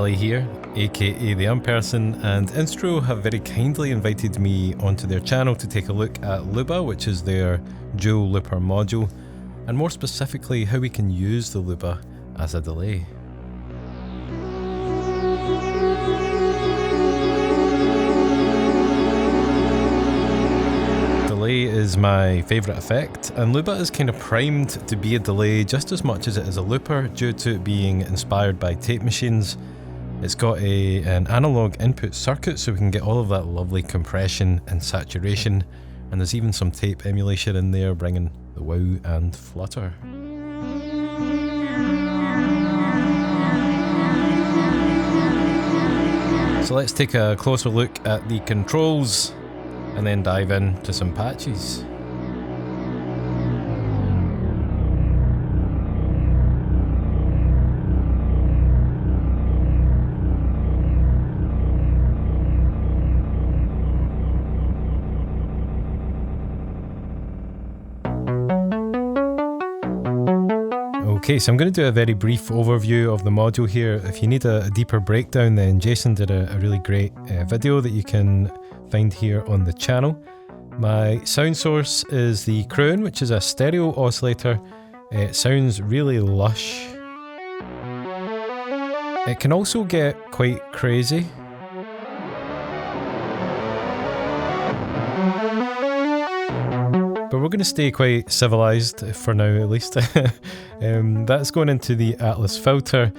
Ali here, aka the Unperson, and Instruō have very kindly invited me onto their channel to take a look at Lúbadh, which is their dual looper module, and more specifically how we can use the Lúbadh as a delay. Delay is my favourite effect, and Lúbadh is kind of primed to be a delay just as much as it is a looper due to it being inspired by tape machines. It's got an analog input circuit so we can get all of that lovely compression and saturation, and there's even some tape emulation in there bringing the wow and flutter. So let's take a closer look at the controls and then dive into some patches. Okay, so I'm going to do a very brief overview of the module here. If you need a deeper breakdown, then Jason did a really great video that you can find here on the channel. My sound source is the Crown, which is a stereo oscillator. It sounds really lush. It can also get quite crazy. But we're going to stay quite civilized for now, at least. That's going into the Atlas filter.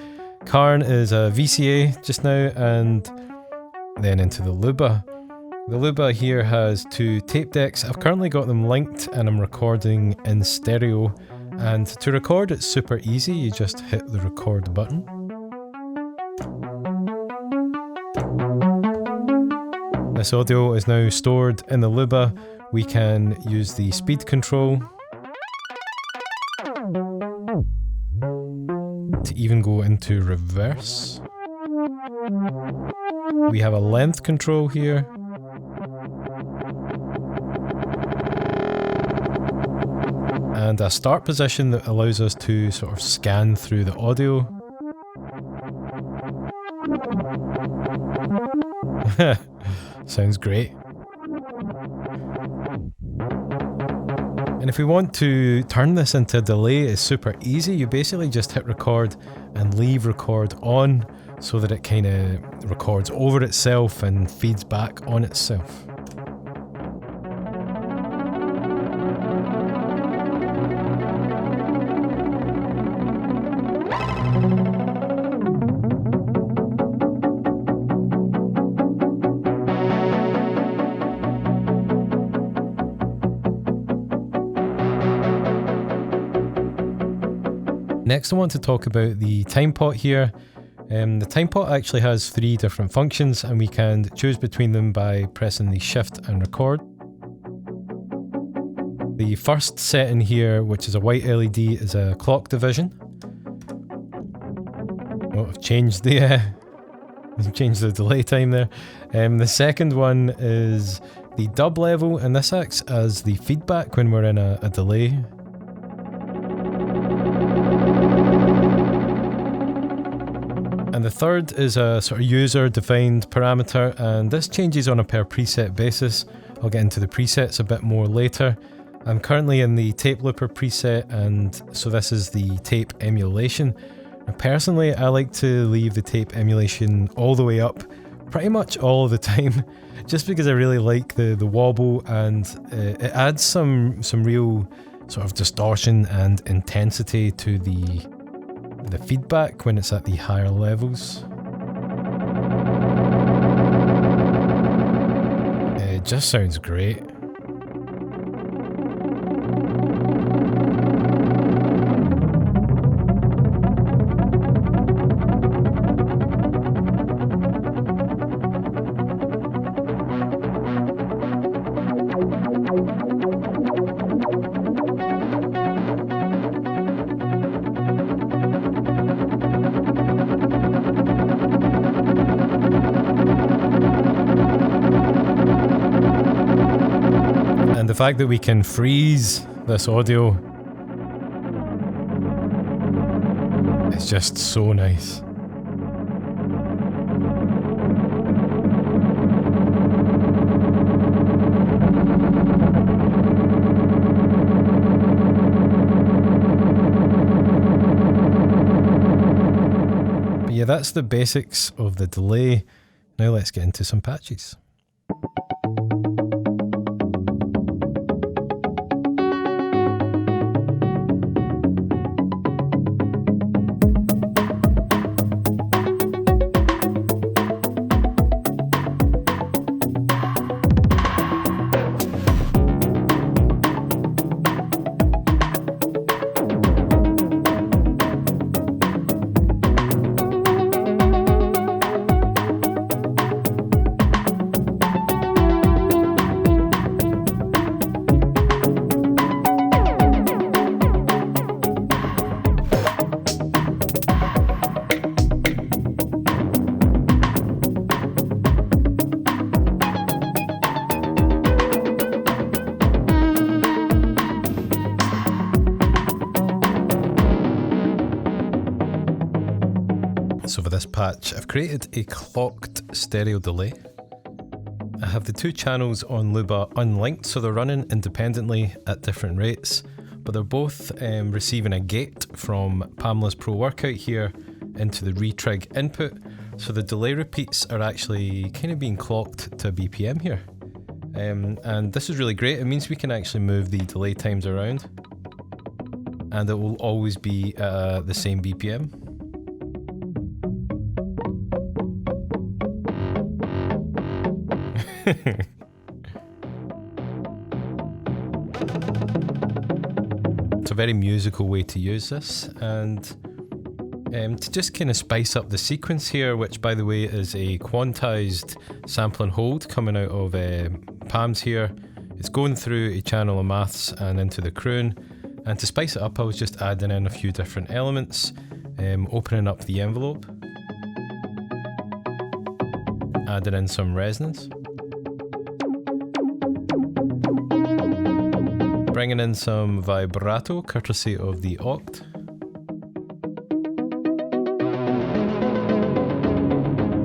Karn is a VCA just now, and then into the Lúbadh. The Lúbadh here has two tape decks. I've currently got them linked and I'm recording in stereo. And to record, it's super easy. You just hit the record button. This audio is now stored in the Lúbadh. We can use the speed control to even go into reverse. We have a length control here. And a start position that allows us to sort of scan through the audio. Sounds great. And if we want to turn this into a delay, it's super easy. You basically just hit record and leave record on so that it kind of records over itself and feeds back on itself. Next I want to talk about the time pot here. The time pot actually has three different functions and we can choose between them by pressing the shift and record. The first setting here, which is a white LED, is a clock division. Oh, I've changed the delay time there. The second one is the dub level, and this acts as the feedback when we're in a delay. And the third is a sort of user-defined parameter, and this changes on a per preset basis. I'll get into the presets a bit more later. I'm currently in the tape looper preset, and so this is the tape emulation. Now, personally, I like to leave the tape emulation all the way up, pretty much all the time, just because I really like the wobble, and it adds some real sort of distortion and intensity to the feedback when it's at the higher levels. It just sounds great. And the fact that we can freeze this audio is just so nice. yeah, that's the basics of the delay. Now let's get into some patches. So for this patch, I've created a clocked stereo delay. I have the two channels on Lúbadh unlinked, so they're running independently at different rates, but they're both receiving a gate from Pamela's Pro Workout here into the retrig input, so the delay repeats are actually kind of being clocked to a BPM here. And this is really great. It means we can actually move the delay times around, and it will always be the same BPM. It's a very musical way to use this, and to just kind of spice up the sequence here, which by the way is a quantized sample and hold coming out of Pam's here. It's going through a channel of maths and into the croon, and to spice it up I was just adding in a few different elements, opening up the envelope, adding in some resonance, bringing in some vibrato courtesy of the Oct,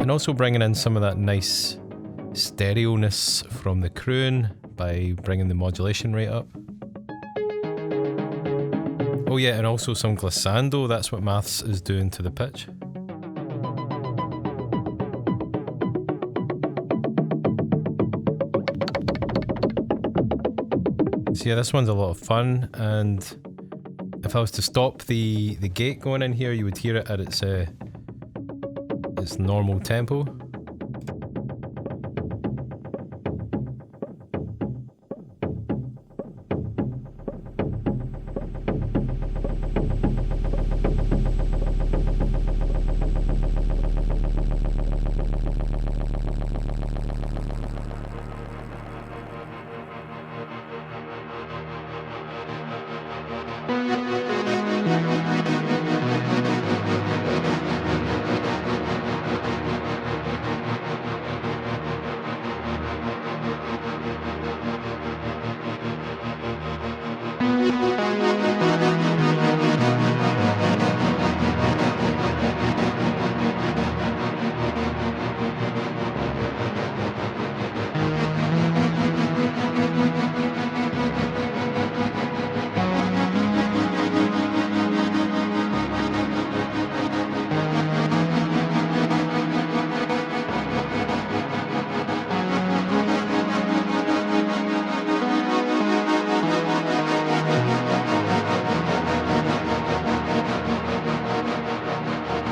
and also bringing in some of that nice stereo-ness from the croon by bringing the modulation rate up. Oh yeah, and also some glissando, that's what maths is doing to the pitch. So yeah, this one's a lot of fun, and if I was to stop the gate going in here, you would hear it at its normal tempo.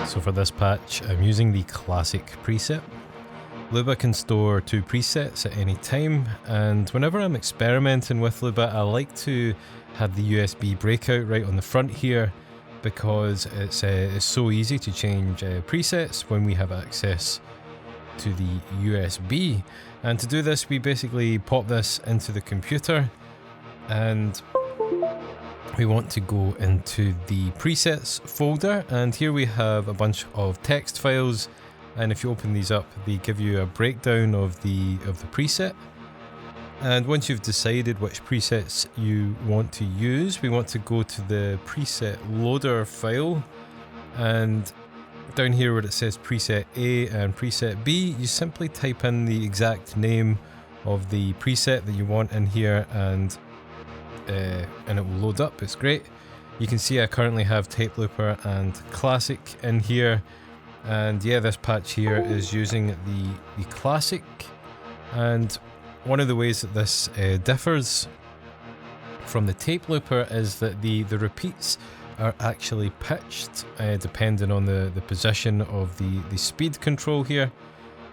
So for this patch, I'm using the classic preset. Lúbadh can store 2 presets at any time, and whenever I'm experimenting with Lúbadh, I like to have the USB breakout right on the front here, because it's so easy to change presets when we have access to the USB. And to do this, we basically pop this into the computer, and we want to go into the presets folder, and here we have a bunch of text files, and if you open these up, they give you a breakdown of the preset. And once you've decided which presets you want to use, we want to go to the preset loader file, and down here where it says preset A and preset B, you simply type in the exact name of the preset that you want in here, and it will load up. It's great. You can see I currently have tape looper and classic in here, And yeah, this patch here is using the classic, and one of the ways that this differs from the tape looper is that the repeats are actually pitched depending on the position of the speed control here.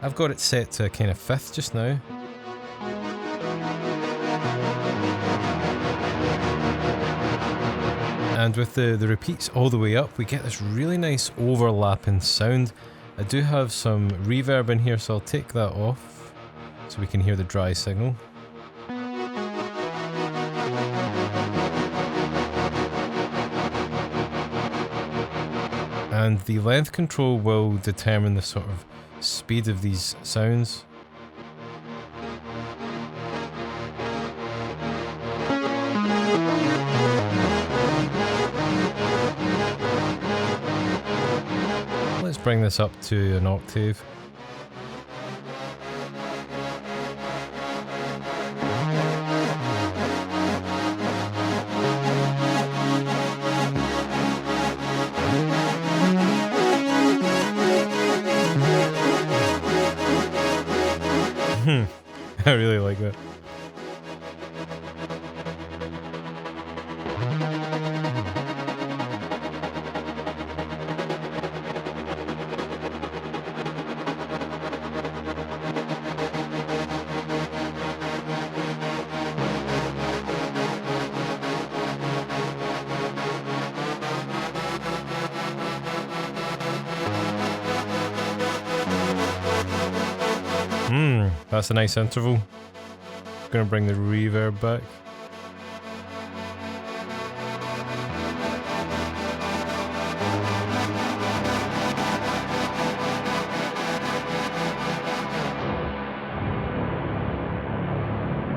I've got it set to kind of 5th just now. And with the repeats all the way up, we get this really nice overlapping sound. I do have some reverb in here, so I'll take that off so we can hear the dry signal. And the length control will determine the sort of speed of these sounds. Let's bring this up to an octave. I really like that. That's a nice interval. Gonna bring the reverb back.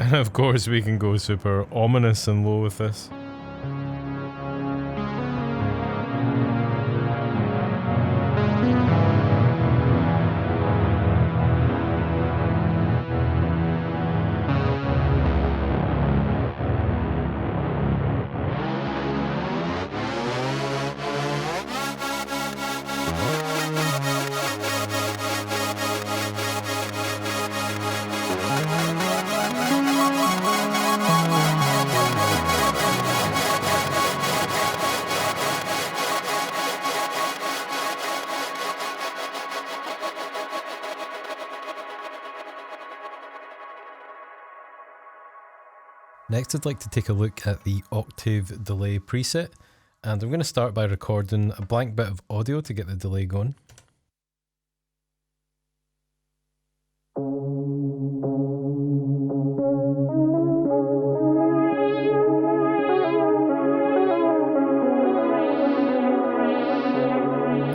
And of course we can go super ominous and low with this. Next, I'd like to take a look at the octave delay preset, and I'm going to start by recording a blank bit of audio to get the delay going.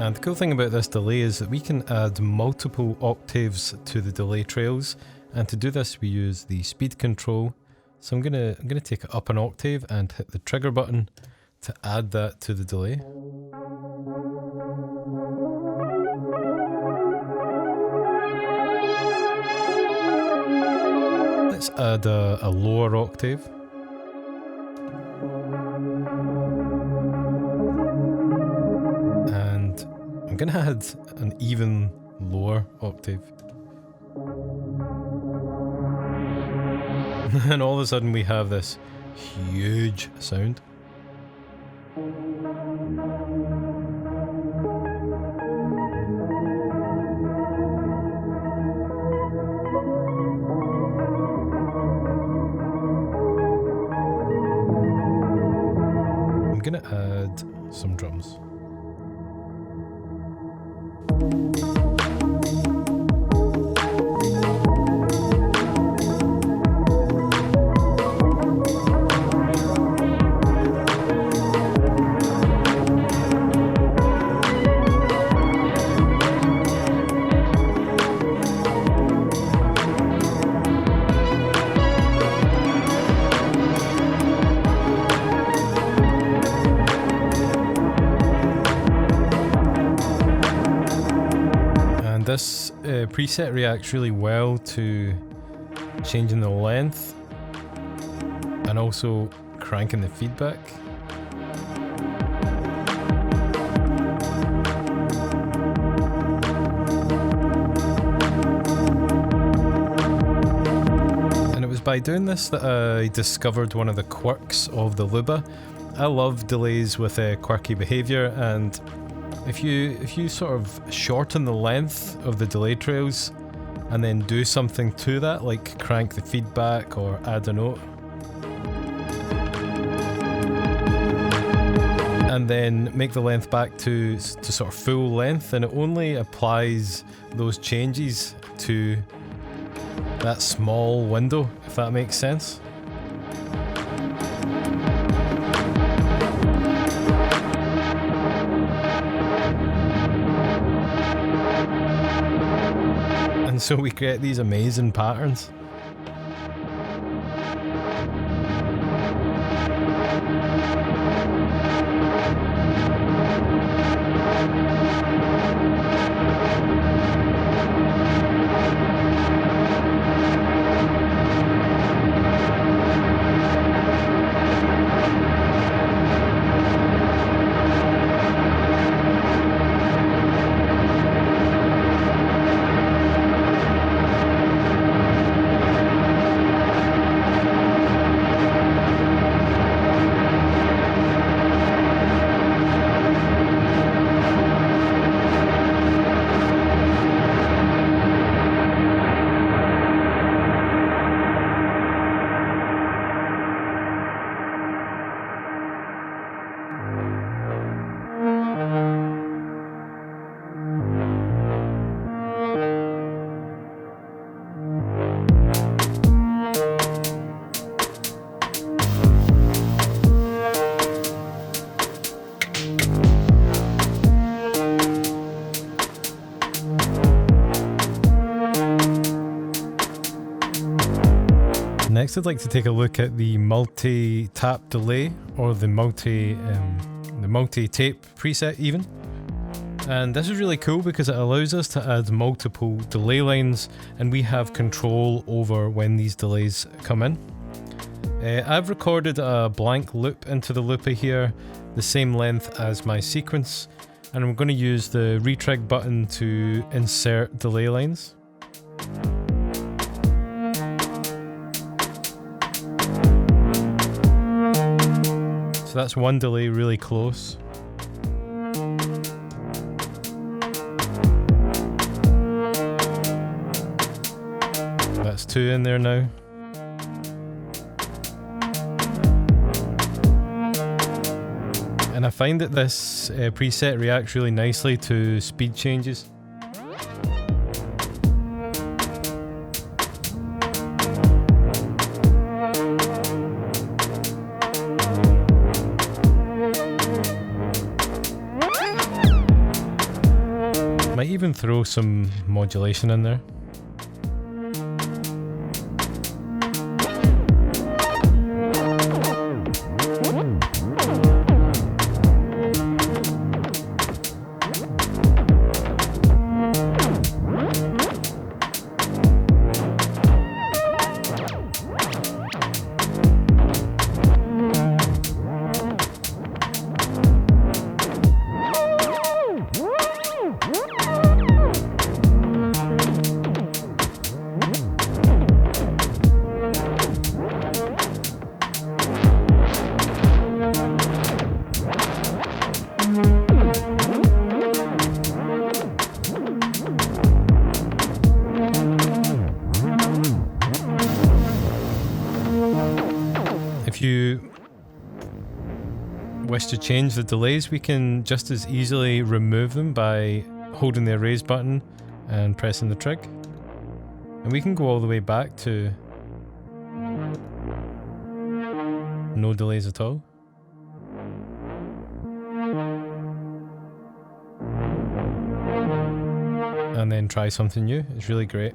And the cool thing about this delay is that we can add multiple octaves to the delay trails, and to do this we use the speed control. So I'm gonna take it up an octave and hit the trigger button to add that to the delay. Let's add a lower octave. And I'm gonna add an even lower octave. And all of a sudden we have this huge sound. I'm gonna add some drums. This preset reacts really well to changing the length and also cranking the feedback. was by doing this that I discovered one of the quirks of the Lúbadh. I love delays with quirky behaviour, and if you sort of shorten the length of the delay trails and then do something to that, like crank the feedback or add a note, and then make the length back to sort of full length, and it only applies those changes to that small window, if that makes sense. And so we create these amazing patterns. Next, I'd like to take a look at the multi-tap delay, or the multi-tape preset even. And this is really cool because it allows us to add multiple delay lines, and we have control over when these delays come in. I've recorded a blank loop into the looper here, the same length as my sequence, and I'm going to use the retrig button to insert delay lines. So that's one delay really close. That's two in there now. And I find that this preset reacts really nicely to speed changes. Might even throw some modulation in there. If you wish to change the delays, we can just as easily remove them by holding the erase button and pressing the trig. And we can go all the way back to no delays at all. And then try something new. It's really great.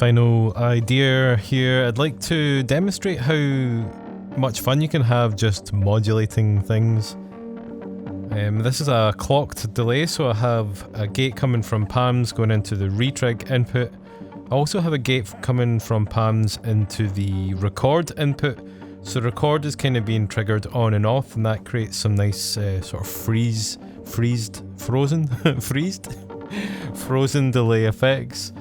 final idea here. I'd like to demonstrate how much fun you can have just modulating things. This is a clocked delay, so I have a gate coming from palms going into the retrig input. I also have a gate coming from palms into the record input. So record is kind of being triggered on and off, and that creates some nice sort of frozen delay effects.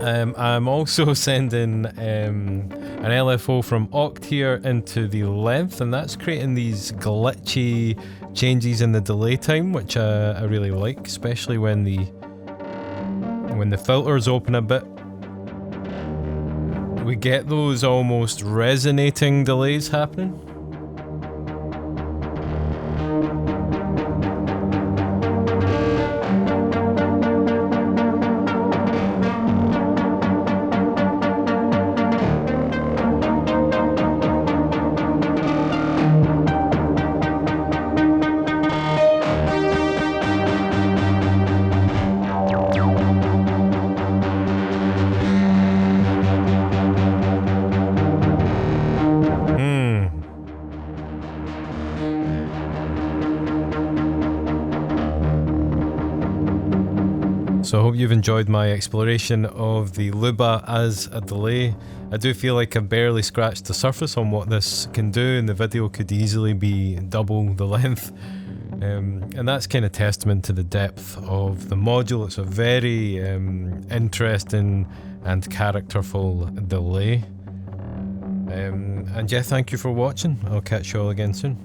I'm also sending an LFO from oct here into the length, and that's creating these glitchy changes in the delay time, which I really like, especially when the filters open a bit. We get those almost resonating delays happening. So I hope you've enjoyed my exploration of the Lúbadh as a delay. I do feel like I've barely scratched the surface on what this can do, and the video could easily be double the length. And that's kind of testament to the depth of the module. It's a very interesting and characterful delay. And yeah, thank you for watching. I'll catch you all again soon.